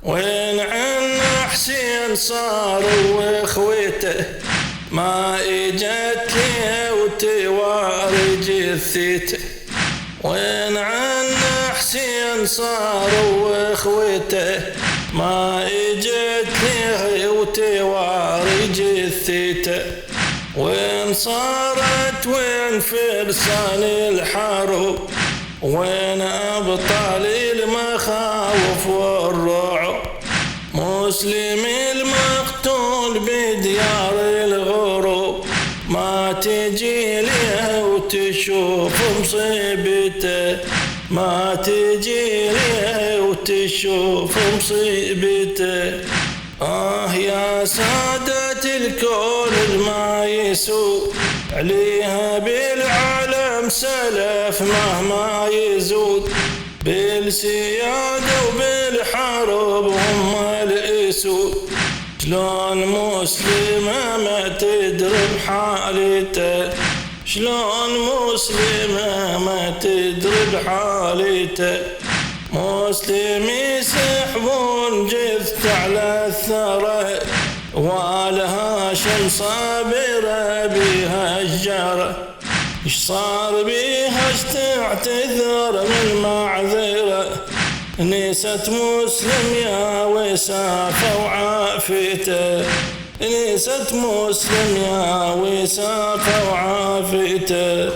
وين عن حسين صار واخوته ما اجت لي وتواري جثته. وين عن حسين صار واخوته ما اجت لي وتواري جثته. وين صارت وين فرسان الحرب وين ابطال المخاوف والرعب. مسلم المقتول بديار الغروب ما تجي له وتشوف مصيبته. ما تجي له وتشوف مصيبته. يا سادة الكون ما يسوء عليها بالعالم سلف مهما يزود. بالسيادة وبالحرب هم الاسود. شلون مسلمة ما تدري بحالته. شلون مسلمة ما تدري بحالته. مسلم يسحبون جثة على الثرى وآل هاشم صابرة بها الجرى. ايش صار بيها اش تعتذر من معذرة. نسيت مسلم يا وسافة وعافيته. نسيت مسلم يا وسافة وعافيته.